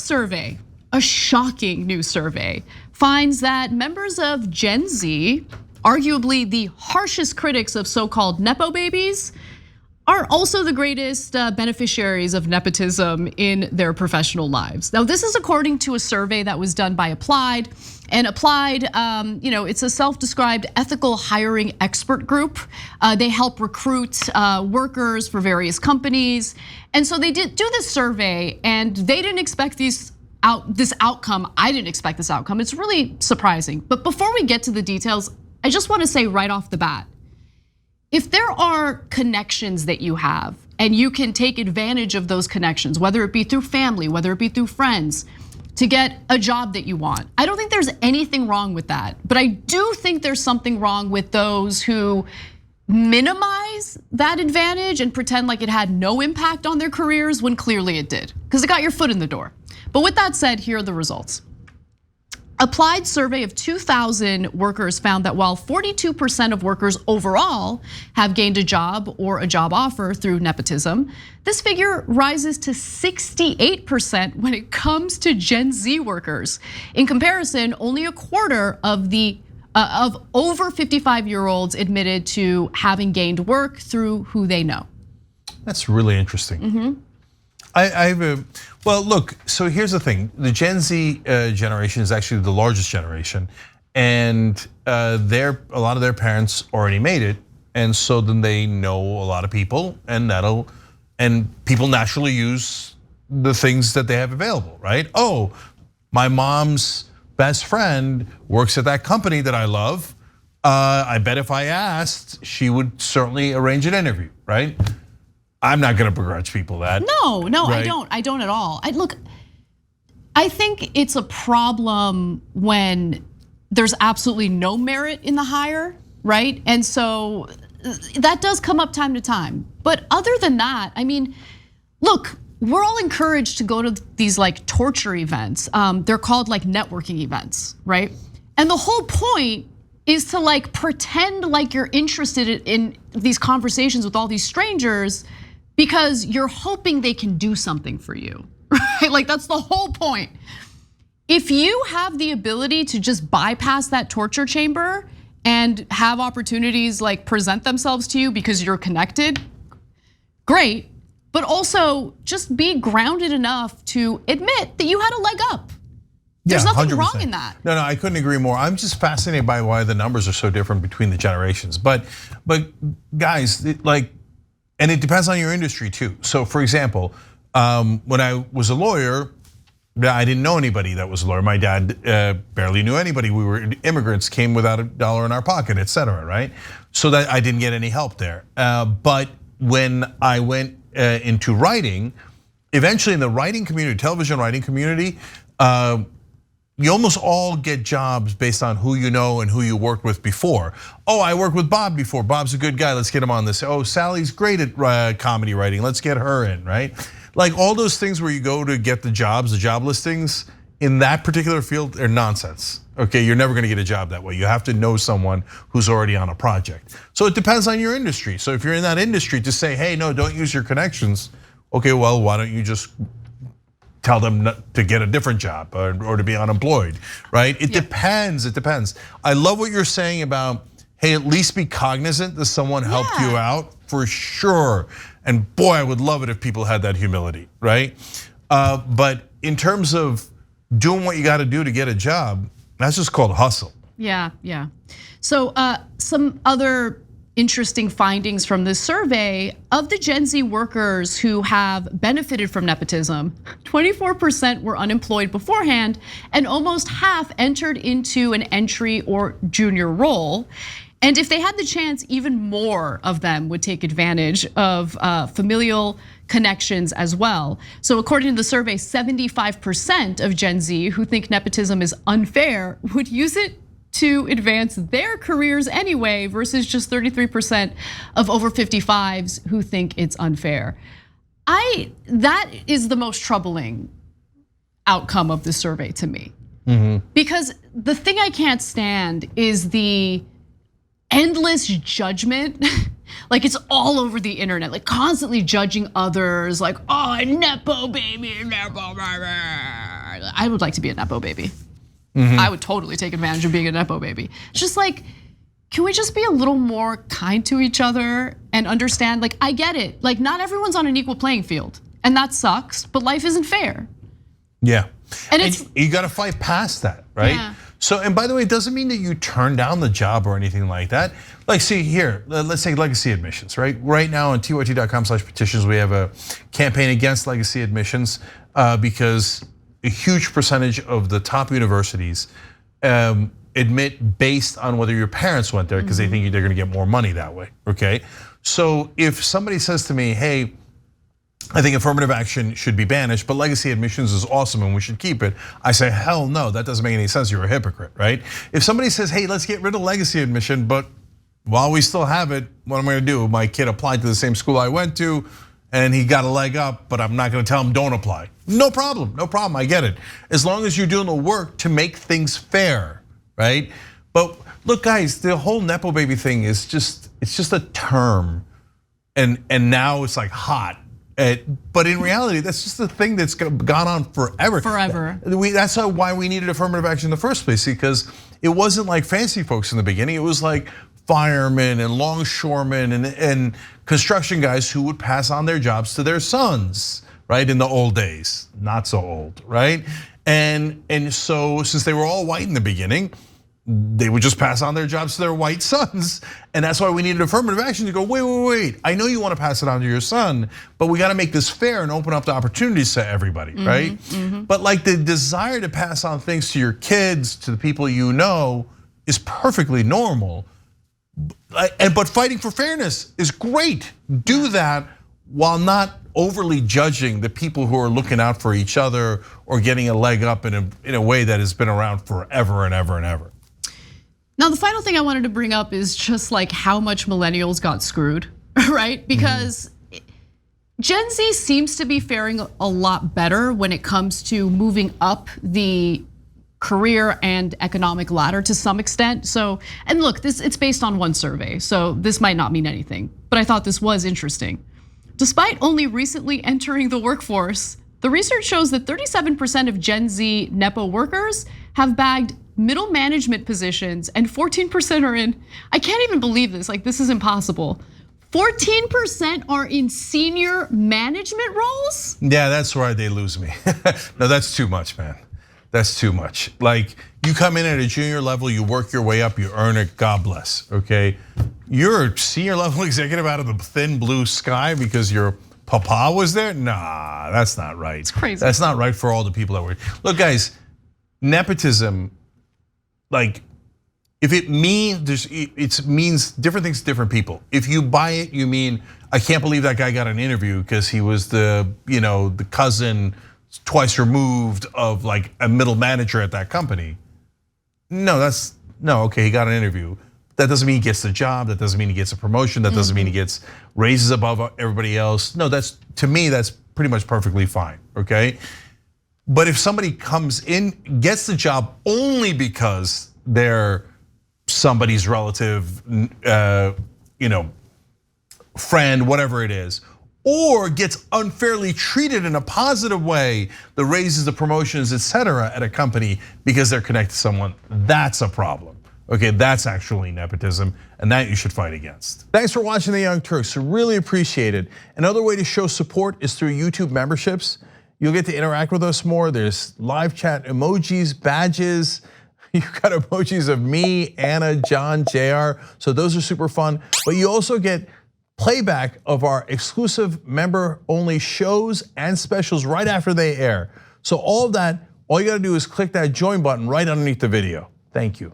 survey, a shocking new survey, finds that members of Gen Z, arguably the harshest critics of so-called Nepo babies, are also the greatest beneficiaries of nepotism in their professional lives. Now, this is according to a survey that was done by Applied. And Applied, it's a self-described ethical hiring expert group. They help recruit workers for various companies. And so they did do this survey, and they didn't expect this outcome. I didn't expect this outcome. It's really surprising. But before we get to the details, I just want to say right off the bat, if there are connections that you have and you can take advantage of those connections, whether it be through family, whether it be through friends, to get a job that you want, I don't think there's anything wrong with that. But I do think there's something wrong with those who minimize that advantage and pretend like it had no impact on their careers when clearly it did, because it got your foot in the door. But with that said, here are the results. Applied survey of 2,000 workers found that while 42% of workers overall have gained a job or a job offer through nepotism, this figure rises to 68% when it comes to Gen Z workers. In comparison, only a quarter of over 55-year-olds admitted to having gained work through who they know. That's really interesting. Well, look, so here's the thing. The Gen Z generation is actually the largest generation, and a lot of their parents already made it, and so then they know a lot of people, and people naturally use the things that they have available, right? Oh, my mom's best friend works at that company that I love. I bet if I asked, she would certainly arrange an interview, right? I'm not gonna begrudge people that. No, right? I don't at all. I think it's a problem when there's absolutely no merit in the hire, right? And so that does come up time to time. But other than that, I mean, look, we're all encouraged to go to these like torture events. They're called like networking events, right? And the whole point is to like pretend like you're interested in these conversations with all these strangers because you're hoping they can do something for you, right? Like that's the whole point. If you have the ability to just bypass that torture chamber and have opportunities like present themselves to you because you're connected, great. But also just be grounded enough to admit that you had a leg up. There's nothing 100%. Wrong in that. No, I couldn't agree more. I'm just fascinated by why the numbers are so different between the generations. But guys, and it depends on your industry too. So for example, when I was a lawyer, I didn't know anybody that was a lawyer. My dad barely knew anybody. We were immigrants, came without $1 in our pocket, et cetera, right? So that I didn't get any help there. But when I went into writing, eventually in the writing community, television writing community, you almost all get jobs based on who you know and who you worked with before. Oh, I worked with Bob before. Bob's a good guy. Let's get him on this. Oh, Sally's great at comedy writing. Let's get her in, right? Like all those things where you go to get the jobs, the job listings in that particular field are nonsense. Okay, you're never gonna get a job that way. You have to know someone who's already on a project. So it depends on your industry. So if you're in that industry, to say, hey, no, don't use your connections. Okay, well, why don't you just tell them to get a different job or to be unemployed, right? It depends, it depends. I love what you're saying about, hey, at least be cognizant that someone helped you out, for sure. And boy, I would love it if people had that humility, right? But in terms of doing what you gotta do to get a job, that's just called hustle. Yeah. So some other interesting findings from this survey: of the Gen Z workers who have benefited from nepotism, 24% were unemployed beforehand, and almost half entered into an entry or junior role. And if they had the chance, even more of them would take advantage of familial connections as well. So according to the survey, 75% of Gen Z who think nepotism is unfair would use it to advance their careers anyway, versus just 33% of over 55s who think it's unfair. That is the most troubling outcome of the survey to me. Because the thing I can't stand is the endless judgment. Like it's all over the internet, like constantly judging others, like, oh, Nepo baby, Nepo baby. right, I would like to be a Nepo baby. I would totally take advantage of being a Nepo baby. It's just like, can we just be a little more kind to each other and understand, like, I get it. Like, not everyone's on an equal playing field, and that sucks, but life isn't fair. Yeah, and you gotta fight past that, right? Yeah. So, and by the way, it doesn't mean that you turn down the job or anything like that. Like, see here, let's say legacy admissions, right? Right now on tyt.com/petitions, we have a campaign against legacy admissions because a huge percentage of the top universities admit based on whether your parents went there because they think they're gonna get more money that way, okay? So if somebody says to me, hey, I think affirmative action should be banished, but legacy admissions is awesome and we should keep it, I say, hell no, that doesn't make any sense, you're a hypocrite, right? If somebody says, hey, let's get rid of legacy admission, but while we still have it, what am I gonna do? My kid applied to the same school I went to and he got a leg up, but I'm not gonna tell him don't apply. No problem, I get it. As long as you're doing the work to make things fair, right? But look guys, the whole Nepo baby thing is it's just a term and now it's like hot. But in reality, that's just a thing that's gone on forever. That's why we needed affirmative action in the first place, because it wasn't like fancy folks in the beginning. It was like firemen and longshoremen and construction guys who would pass on their jobs to their sons, right? In the old days, not so old, right? And so since they were all white in the beginning, they would just pass on their jobs to their white sons. And that's why we needed affirmative action to go, wait. I know you want to pass it on to your son, but we got to make this fair and open up the opportunities to everybody, right? But like the desire to pass on things to your kids, to the people you know, is perfectly normal. But fighting for fairness is great. Do that while not overly judging the people who are looking out for each other or getting a leg up in a way that has been around forever and ever and ever. Now, the final thing I wanted to bring up is just like how much millennials got screwed, right? Because Gen Z seems to be faring a lot better when it comes to moving up the career and economic ladder to some extent. So, and look, it's based on one survey, so this might not mean anything, but I thought this was interesting. Despite only recently entering the workforce, the research shows that 37% of Gen Z Nepo workers have bagged middle management positions and 14% are in, I can't even believe this, like this is impossible. 14% are in senior management roles? Yeah, that's where they lose me. No, that's too much, man. That's too much. Like you come in at a junior level, you work your way up, you earn it, God bless, okay? You're a senior level executive out of the thin blue sky because your papa was there? Nah, that's not right. It's crazy. That's not right for all the people that were. Look guys, nepotism, like if it means different things to different people. If you buy it, you mean, I can't believe that guy got an interview because he was the cousin twice removed of like a middle manager at that company. No, okay, he got an interview. That doesn't mean he gets the job, that doesn't mean he gets a promotion, that doesn't mean he gets raises above everybody else. No, to me, that's pretty much perfectly fine, okay? But if somebody comes in, gets the job only because they're somebody's relative, friend, whatever it is, or gets unfairly treated in a positive way, the raises, the promotions, etc. at a company because they're connected to someone, that's a problem. Okay, that's actually nepotism, and that you should fight against. Thanks for watching The Young Turks, really appreciate it. Another way to show support is through YouTube memberships. You'll get to interact with us more. There's live chat emojis, badges. You've got emojis of me, Anna, John, JR, so those are super fun. But you also get playback of our exclusive member-only shows and specials right after they air. So all of that, all you gotta do is click that join button right underneath the video. Thank you.